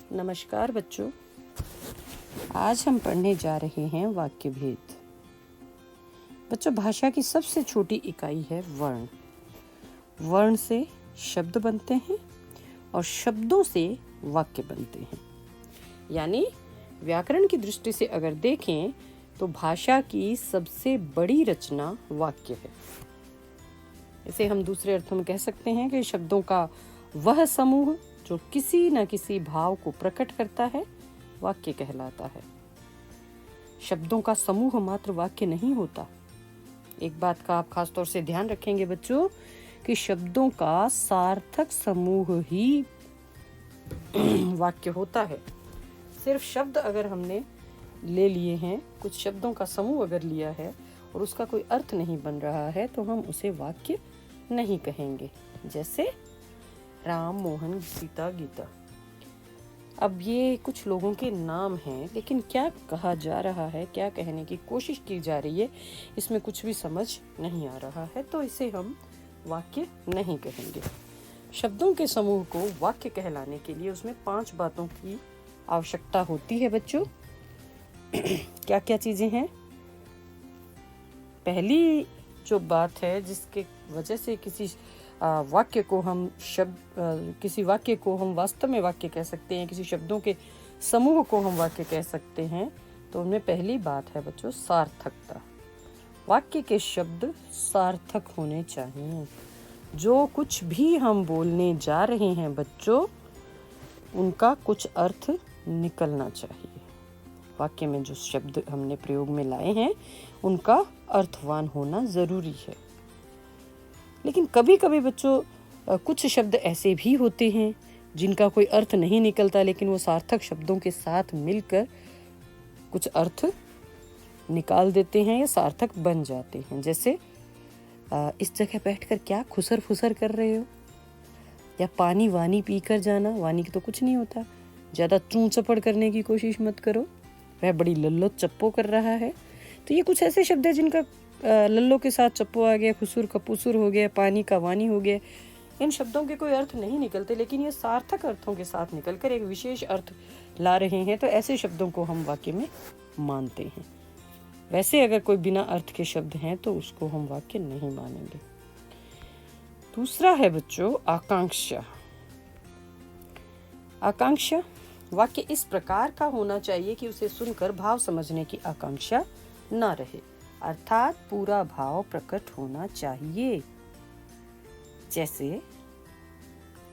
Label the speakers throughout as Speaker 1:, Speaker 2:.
Speaker 1: नमस्कार बच्चों, आज हम पढ़ने जा रहे हैं वाक्य भेद। बच्चों, भाषा की सबसे छोटी इकाई है वर्ण। वर्ण से शब्द बनते हैं और शब्दों से वाक्य बनते हैं। यानी व्याकरण की दृष्टि से अगर देखें तो भाषा की सबसे बड़ी रचना वाक्य है। इसे हम दूसरे अर्थों में कह सकते हैं कि शब्दों का वह समूह जो किसी न किसी भाव को प्रकट करता है वाक्य कहलाता है। शब्दों का समूह मात्र वाक्य नहीं होता। एक बात का आप खास तौर से ध्यान रखेंगे बच्चों कि शब्दों का सार्थक समूह ही वाक्य होता है। सिर्फ शब्द अगर हमने ले लिए हैं, कुछ शब्दों का समूह अगर लिया है और उसका कोई अर्थ नहीं बन रहा है तो हम उसे वाक्य नहीं कहेंगे। जैसे राम, मोहन, सीता, गीता। अब ये कुछ लोगों के नाम हैं, लेकिन क्या कहा जा रहा है, क्या कहने की कोशिश की जा रही है, इसमें कुछ भी समझ नहीं आ रहा है, तो इसे हम वाक्य नहीं कहेंगे। शब्दों के समूह को वाक्य कहलाने के लिए उसमें 5 बातों की आवश्यकता होती है बच्चों। क्या क्या चीजें हैं? पहली जो बात है जिसके वजह से किसी वाक्य को हम किसी वाक्य को हम वास्तव में वाक्य कह सकते हैं, किसी शब्दों के समूह को हम वाक्य कह सकते हैं, तो उनमें पहली बात है बच्चों सार्थकता। वाक्य के शब्द सार्थक होने चाहिए। जो कुछ भी हम बोलने जा रहे हैं बच्चों, उनका कुछ अर्थ निकलना चाहिए। वाक्य में जो शब्द हमने प्रयोग में लाए हैं उनका अर्थवान होना जरूरी है। लेकिन कभी कभी बच्चों कुछ शब्द ऐसे भी होते हैं जिनका कोई अर्थ नहीं निकलता, लेकिन वो सार्थक शब्दों के साथ मिलकर कुछ अर्थ निकाल देते हैं या सार्थक बन जाते हैं। जैसे इस जगह बैठकर क्या खुसर फुसर कर रहे हो, या पानी वानी पीकर जाना। वानी की तो कुछ नहीं होता, ज्यादा चूं चपड़ करने की कोशिश मत करो, वह बड़ी लल्लो चप्पो कर रहा है। तो ये कुछ ऐसे शब्द है जिनका लल्लो के साथ चप्पो आ गया, खुसुर कपुसुर हो गया, पानी का वानी हो गया। इन शब्दों के कोई अर्थ नहीं निकलते, लेकिन ये सार्थक अर्थों के साथ निकलकर एक विशेष अर्थ ला रहे हैं, तो ऐसे शब्दों को हम वाक्य में मानते हैं। वैसे अगर कोई बिना अर्थ के शब्द हैं तो उसको हम वाक्य नहीं मानेंगे। दूसरा है बच्चों आकांक्षा। आकांक्षा वाक्य इस प्रकार का होना चाहिए कि उसे सुनकर भाव समझने की आकांक्षा न रहे, अर्थात पूरा भाव प्रकट होना चाहिए। जैसे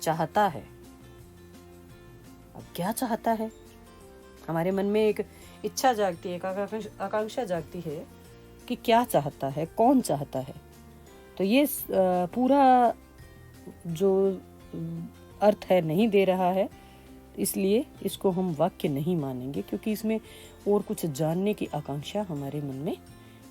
Speaker 1: चाहता है। अब क्या चाहता है? हमारे मन में एक इच्छा जागती है, एक आकांक्षा जागती है कि क्या चाहता है, कौन चाहता है। तो ये पूरा जो अर्थ है नहीं दे रहा है, इसलिए इसको हम वाक्य नहीं मानेंगे, क्योंकि इसमें और कुछ जानने की आकांक्षा हमारे मन में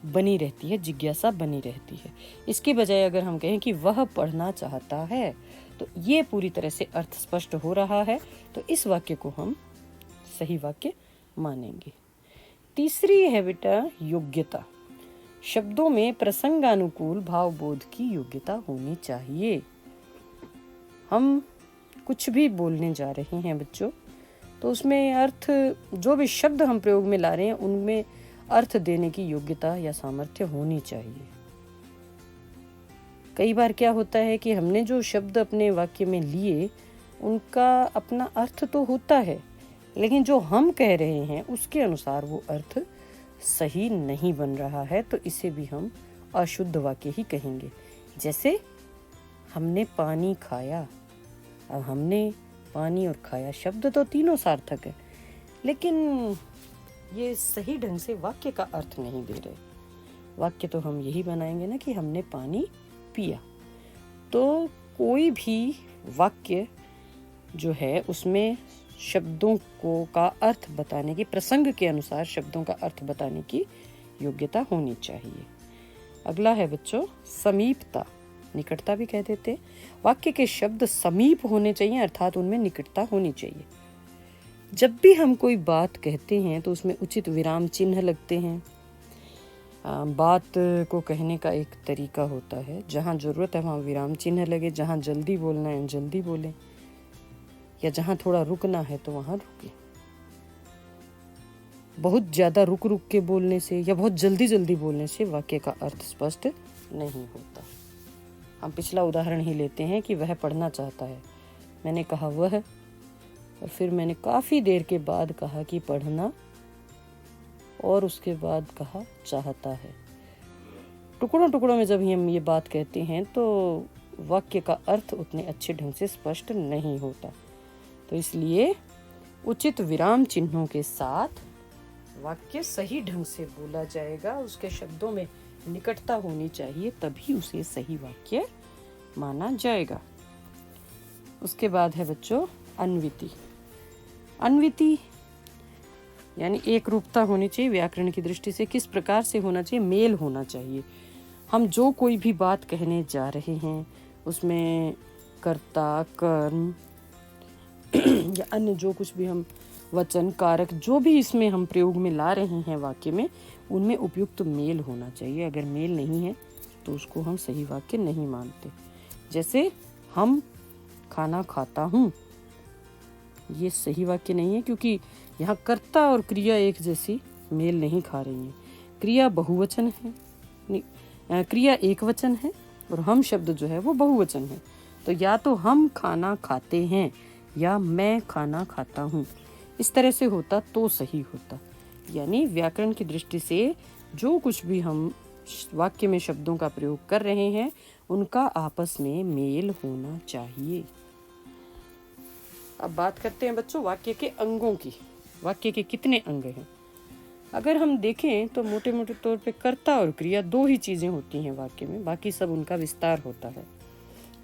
Speaker 1: बनी रहती है, जिज्ञासा बनी रहती है। इसके बजाय अगर हम कहें कि वह पढ़ना चाहता है, तो ये पूरी तरह से अर्थ स्पष्ट हो रहा है, तो इस वाक्य को हम सही वाक्य मानेंगे। तीसरी है बेटा योग्यता। शब्दों में प्रसंगानुकूल भावबोध की योग्यता होनी चाहिए। हम कुछ भी बोलने जा रहे हैं बच्चों, तो उसमें अर्थ, जो भी शब्द हम प्रयोग में ला रहे हैं उनमें अर्थ देने की योग्यता या सामर्थ्य होनी चाहिए। कई बार क्या होता है कि हमने जो शब्द अपने वाक्य में लिए उनका अपना अर्थ तो होता है, लेकिन जो हम कह रहे हैं उसके अनुसार वो अर्थ सही नहीं बन रहा है, तो इसे भी हम अशुद्ध वाक्य ही कहेंगे। जैसे हमने पानी खाया। अब हमने पानी और खाया शब्द तो तीनों सार्थक है, लेकिन ये सही ढंग से वाक्य का अर्थ नहीं दे रहे। वाक्य तो हम यही बनाएंगे ना कि हमने पानी पिया। तो कोई भी वाक्य जो है उसमें शब्दों को का अर्थ बताने की, प्रसंग के अनुसार शब्दों का अर्थ बताने की योग्यता होनी चाहिए। अगला है बच्चों समीपता, निकटता भी कह देते। वाक्य के शब्द समीप होने चाहिए, अर्थात उनमें निकटता होनी चाहिए। जब भी हम कोई बात कहते हैं तो उसमें उचित विराम चिन्ह लगते हैं। बात को कहने का एक तरीका होता है, जहाँ जरूरत है वहाँ विराम चिन्ह लगे, जहाँ जल्दी बोलना है जल्दी बोलें। या जहां थोड़ा रुकना है तो वहां रुके। बहुत ज्यादा रुक रुक के बोलने से या बहुत जल्दी जल्दी बोलने से वाक्य का अर्थ स्पष्ट नहीं होता। हम पिछला उदाहरण ही लेते हैं कि वह पढ़ना चाहता है। मैंने कहा वह, और फिर मैंने काफी देर के बाद कहा कि पढ़ना, और उसके बाद कहा चाहता है। टुकड़ों टुकड़ों में जब हम ये बात कहते हैं तो वाक्य का अर्थ उतने अच्छे ढंग से स्पष्ट नहीं होता। तो इसलिए उचित विराम चिन्हों के साथ वाक्य सही ढंग से बोला जाएगा, उसके शब्दों में निकटता होनी चाहिए, तभी उसे सही वाक्य माना जाएगा। उसके बाद है बच्चों अन्विति। अन्विति यानी एक रूपता होनी चाहिए व्याकरण की दृष्टि से। किस प्रकार से होना चाहिए? मेल होना चाहिए। हम जो कोई भी बात कहने जा रहे हैं उसमें कर्ता, कर्म या अन्य जो कुछ भी हम वचन, कारक जो भी इसमें हम प्रयोग में ला रहे हैं वाक्य में, उनमें उपयुक्त मेल होना चाहिए। अगर मेल नहीं है तो उसको हम सही वाक्य नहीं मानते। जैसे हम खाना खाता हूँ, ये सही वाक्य नहीं है, क्योंकि यहाँ कर्ता और क्रिया एक जैसी मेल नहीं खा रही है। क्रिया बहुवचन है, क्रिया एक वचन है, और हम शब्द जो है वो बहुवचन है। तो या तो हम खाना खाते हैं या मैं खाना खाता हूँ, इस तरह से होता तो सही होता। यानी व्याकरण की दृष्टि से जो कुछ भी हम वाक्य में शब्दों का प्रयोग कर रहे हैं उनका आपस में मेल होना चाहिए। अब बात करते हैं बच्चों वाक्य के अंगों की। वाक्य के कितने अंग हैं? अगर हम देखें तो मोटे मोटे तौर पे कर्ता और क्रिया दो ही चीजें होती हैं वाक्य में, बाकी सब उनका विस्तार होता है।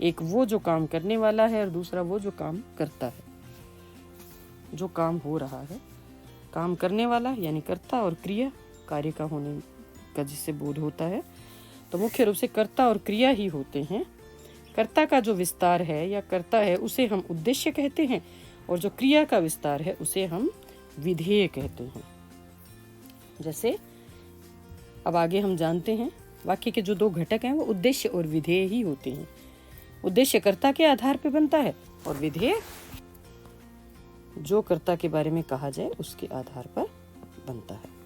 Speaker 1: एक वो जो काम करने वाला है और दूसरा वो जो काम करता है। जो काम हो रहा है, काम करने वाला यानी कर्ता, और क्रिया कार्य का होने का जिससे बोध होता है। तो मुख्य रूप से कर्ता और क्रिया ही होते हैं। कर्ता का जो विस्तार है या कर्ता है उसे हम उद्देश्य कहते हैं, और जो क्रिया का विस्तार है उसे हम विधेय कहते हैं। जैसे अब आगे हम जानते हैं वाक्य के जो दो घटक हैं वो उद्देश्य और विधेय ही होते हैं। उद्देश्य कर्ता के आधार पर बनता है और विधेय जो कर्ता के बारे में कहा जाए उसके आधार पर बनता है।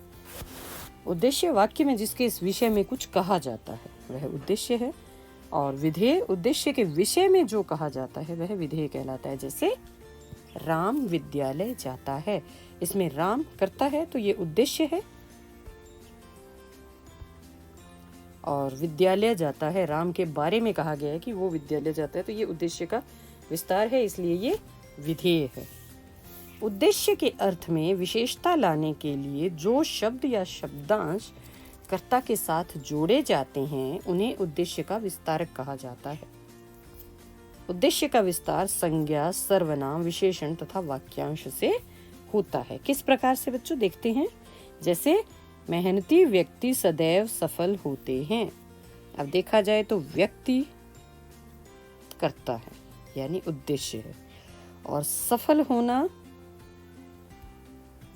Speaker 1: उद्देश्य वाक्य में जिसके इस विषय में कुछ कहा जाता है वह उद्देश्य है, और विधेय उद्देश्य के विषय में जो कहा जाता है वह विधेय कहलाता है। जैसे राम विद्यालय जाता है, इसमें राम कर्ता है तो ये उद्देश्य है, और विद्यालय जाता है, राम के बारे में कहा गया है कि वो विद्यालय जाता है, तो ये उद्देश्य का विस्तार है, इसलिए ये विधेय है। उद्देश्य के अर्थ में विशेषता लाने के लिए जो शब्द या शब्दांश कर्ता के साथ जोड़े जाते हैं उन्हें उद्देश्य का विस्तारक कहा जाता है। उद्देश्य का विस्तार संज्ञा, सर्वनाम, विशेषण तथा वाक्यांश से होता है। किस प्रकार से बच्चों देखते हैं? जैसे मेहनती व्यक्ति सदैव सफल होते हैं। अब देखा जाए तो व्यक्ति कर्ता है यानी उद्देश्य है, और सफल होना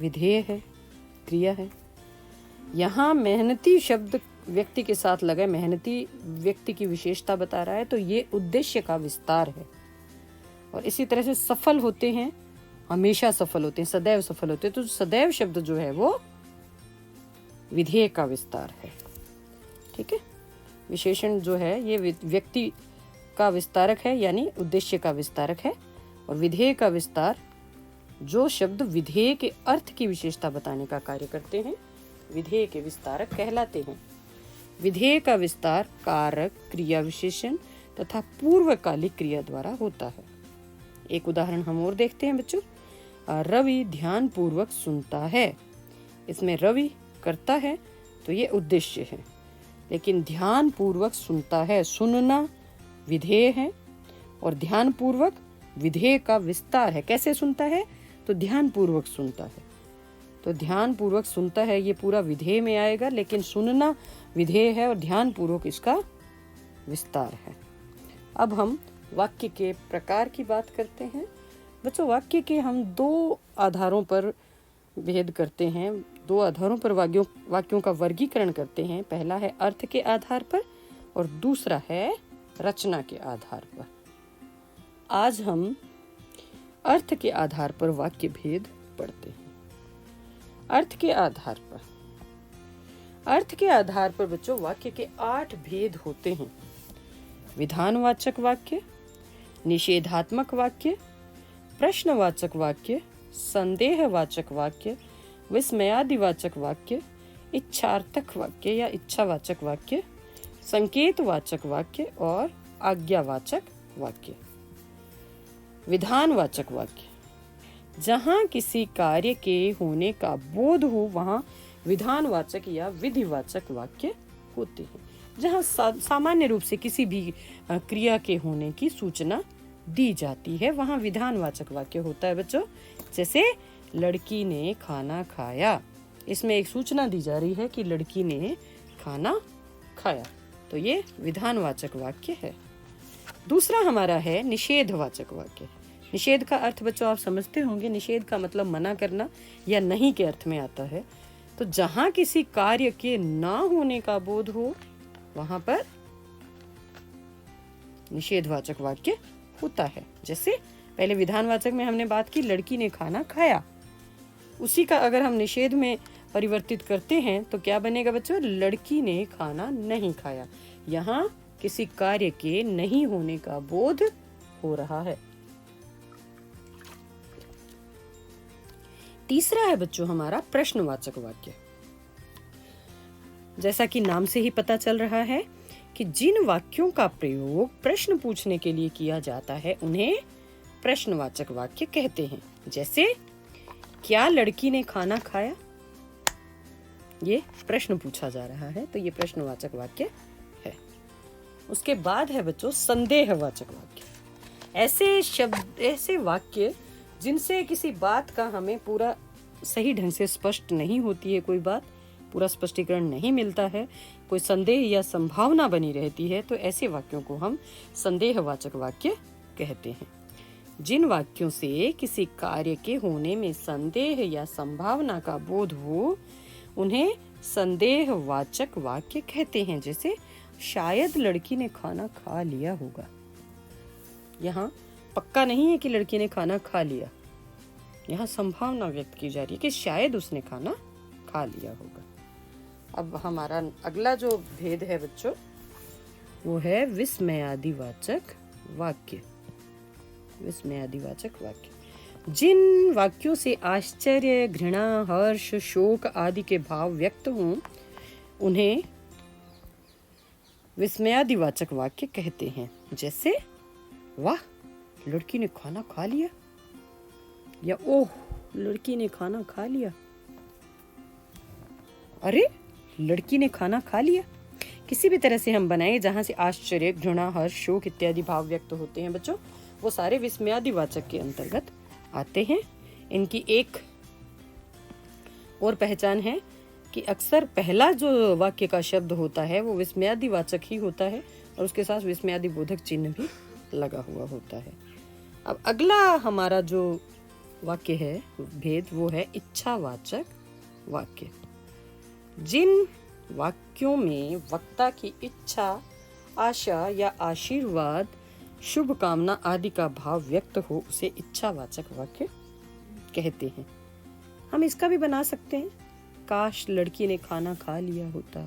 Speaker 1: विधेय है, क्रिया है। यहाँ मेहनती शब्द व्यक्ति के साथ लगे, मेहनती व्यक्ति की विशेषता बता रहा है, तो ये उद्देश्य का विस्तार है। और इसी तरह से सफल होते हैं, हमेशा सफल होते हैं, सदैव सफल होते हैं, तो सदैव शब्द जो है वो विधेय का विस्तार है। ठीक है, विशेषण जो है ये व्यक्ति का विस्तारक है यानी उद्देश्य का विस्तारक है, और विधेय का विस्तार जो शब्द विधेय के अर्थ की विशेषता बताने का कार्य करते हैं विधेय के विस्तारक कहलाते हैं। विधेय का विस्तार कारक, क्रिया विशेषण तथा पूर्वकालिक क्रिया द्वारा होता है। एक उदाहरण हम और देखते हैं बच्चों। रवि ध्यान पूर्वक सुनता है, इसमें रवि करता है तो ये उद्देश्य है, लेकिन ध्यान पूर्वक सुनता है, सुनना विधेय है, और ध्यान पूर्वक विधेय का विस्तार है। कैसे सुनता है? तो ध्यान पूर्वक सुनता है, तो ध्यान पूर्वक सुनता है ये पूरा विधेय में आएगा, लेकिन सुनना विधेय है और ध्यान पूर्वक इसका विस्तार है। अब हम वाक्य के प्रकार की बात करते हैं। बच्चों वाक्य के हम दो आधारों पर भेद करते हैं, दो आधारों पर वाक्यों का वर्गीकरण करते हैं। पहला है अर्थ के आधार पर और दूसरा है रचना के आधार पर। आज हम अर्थ के आधार पर वाक्य भेद पढ़ते हैं। अर्थ के आधार पर बच्चों वाक्य के 8 भेद होते हैं। विधानवाचक वाक्य, निषेधात्मक वाक्य, प्रश्नवाचक वाक्य, संदेहवाचक वाक्य, विस्मयादिवाचक वाक्य, इच्छार्थक वाक्य या इच्छावाचक वाक्य, संकेतवाचक वाक्य और आज्ञावाचक वाक्य। विधानवाचक वाक्य, जहां किसी कार्य के होने का बोध हो वहां विधानवाचक या विधिवाचक वाक्य होते हैं। जहां सामान्य रूप से किसी भी क्रिया के होने की सूचना दी जाती है वहां विधानवाचक वाक्य होता है बच्चों। जैसे लड़की ने खाना खाया, इसमें एक सूचना दी जा रही है कि लड़की ने खाना खाया, तो ये विधानवाचक वाक्य है। दूसरा हमारा है निषेधवाचक वाक्य। निषेध का अर्थ बच्चों आप समझते होंगे, निषेध का मतलब मना करना या नहीं के अर्थ में आता है। तो जहां किसी कार्य के ना होने का बोध हो वहां पर निषेधवाचक वाक्य होता है। जैसे पहले विधानवाचक में हमने बात की लड़की ने खाना खाया, उसी का अगर हम निषेध में परिवर्तित करते हैं तो क्या बनेगा बच्चों? लड़की ने खाना नहीं खाया। यहाँ किसी कार्य के नहीं होने का बोध हो रहा है। तीसरा है बच्चों हमारा प्रश्नवाचक वाक्य। जैसा कि नाम से ही पता चल रहा है कि जिन वाक्यों का प्रयोग प्रश्न पूछने के लिए किया जाता है उन्हें प्रश्नवाचक वाक्य कहते हैं। जैसे क्या लड़की ने खाना खाया? ये प्रश्न पूछा जा रहा है तो ये प्रश्नवाचक वाक्य है। उसके बाद है बच्चों संदेहवाचक वाक्य। ऐसे शब्द, ऐसे वाक्य जिनसे किसी बात का हमें पूरा सही ढंग से स्पष्ट नहीं होती है, कोई बात पूरा स्पष्टीकरण नहीं मिलता है, कोई संदेह या संभावना बनी रहती है, तो ऐसे वाक्यों को हम संदेहवाचक वाक्य कहते हैं। जिन वाक्यों से किसी कार्य के होने में संदेह या संभावना का बोध हो उन्हें संदेहवाचक वाक्य कहते हैं। जैसे शायद लड़की ने खाना खा लिया होगा। यहाँ पक्का नहीं है कि लड़की ने खाना खा लिया, यहाँ संभावना व्यक्त की जा रही है कि शायद उसने खाना खा लिया होगा। अब हमारा अगला जो भेद है बच्चों वो है विस्मयादिवाचक वाक्य। विस्मयादिवाचक वाक्य जिन वाक्यों से आश्चर्य, घृणा, हर्ष, शोक आदि के भाव व्यक्त हों उन्हें विस्मयादिवाचक वाक्य कहते हैं। जैसे वाह लड़की ने खाना खा लिया, या ओह लड़की ने खाना खा लिया, अरे लड़की ने खाना खा लिया। किसी भी तरह से हम बनाए जहां से आश्चर्य, घृणा, हर्ष, शोक इत्यादि भाव व्यक्त होते हैं बच्चों, वो सारे विस्मयादिवाचक के अंतर्गत आते हैं। इनकी एक और पहचान है कि अक्सर पहला जो वाक्य का शब्द होता है वो विस्मयादिवाचक ही होता है और उसके साथ विस्मयादिबोधक चिन्ह भी लगा हुआ होता है। अब अगला हमारा जो वाक्य है भेद वो है इच्छावाचक वाक्य। जिन वाक्यों में वक्ता की इच्छा, आशा या आशीर्वाद, शुभ कामना आदि का भाव व्यक्त हो उसे इच्छावाचक वाक्य कहते हैं। हम इसका भी बना सकते हैं, काश लड़की ने खाना खा लिया होता।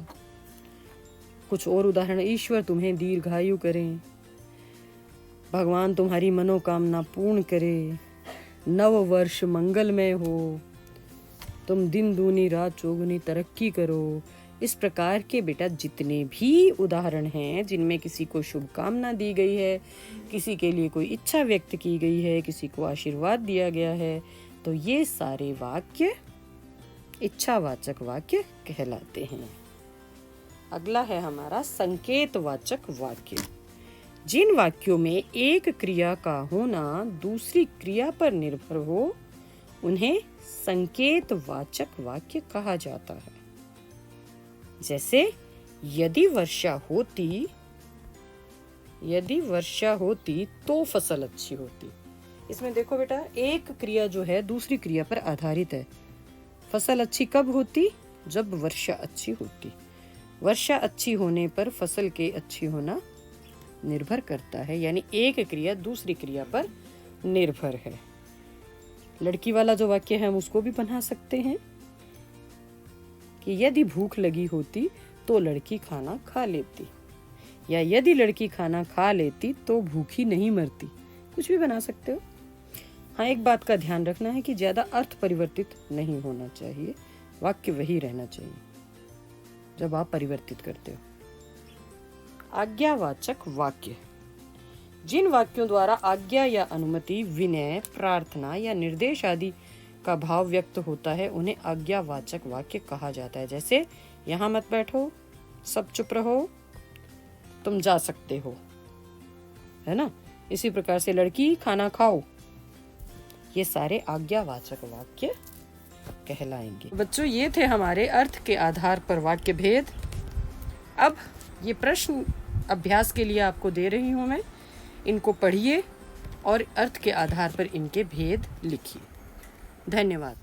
Speaker 1: कुछ और उदाहरण, ईश्वर तुम्हें दीर्घायु करें, भगवान तुम्हारी मनोकामना पूर्ण करे, नव वर्ष मंगलमय हो, तुम दिन दूनी रात चौगुनी तरक्की करो। इस प्रकार के बेटा जितने भी उदाहरण हैं जिनमें किसी को शुभकामना दी गई है, किसी के लिए कोई इच्छा व्यक्त की गई है, किसी को आशीर्वाद दिया गया है, तो ये सारे वाक्य इच्छावाचक वाक्य कहलाते हैं। अगला है हमारा संकेतवाचक वाक्य। जिन वाक्यों में एक क्रिया का होना दूसरी क्रिया पर निर्भर हो उन्हें संकेतवाचक वाक्य कहा जाता है। जैसे यदि वर्षा होती तो फसल अच्छी होती। इसमें देखो बेटा एक क्रिया जो है दूसरी क्रिया पर आधारित है। फसल अच्छी कब होती? जब वर्षा अच्छी होती। वर्षा अच्छी होने पर फसल के अच्छी होना निर्भर करता है, यानी एक क्रिया दूसरी क्रिया पर निर्भर है। लड़की वाला जो वाक्य है हम उसको भी बना सकते हैं कि यदि भूख लगी होती तो लड़की खाना खा लेती, या यदि लड़की खाना खा लेती तो भूखी नहीं मरती। कुछ भी बना सकते हो। हाँ, एक बात का ध्यान रखना है कि ज्यादा अर्थ परिवर्तित नहीं होना चाहिए, वाक्य वही रहना चाहिए जब आप परिवर्तित करते हो। आज्ञावाचक वाक्य। जिन वाक्यों द्वारा आज्ञा या अनुमति, विनय, प्रार्थना या निर्देश आदि का भाव व्यक्त होता है उन्हें आज्ञावाचक वाक्य कहा जाता है। जैसे यहाँ मत बैठो, सब चुप रहो, तुम जा सकते हो, है ना। इसी प्रकार से लड़की खाना खाओ, ये सारे आज्ञावाचक वाक्य कहलाएंगे। बच्चों, ये थे हमारे अर्थ के आधार पर वाक्य भेद। अब ये प्रश्न अभ्यास के लिए आपको दे रही हूं मैं, इनको पढ़िए और अर्थ के आधार पर इनके भेद लिखिए। धन्यवाद।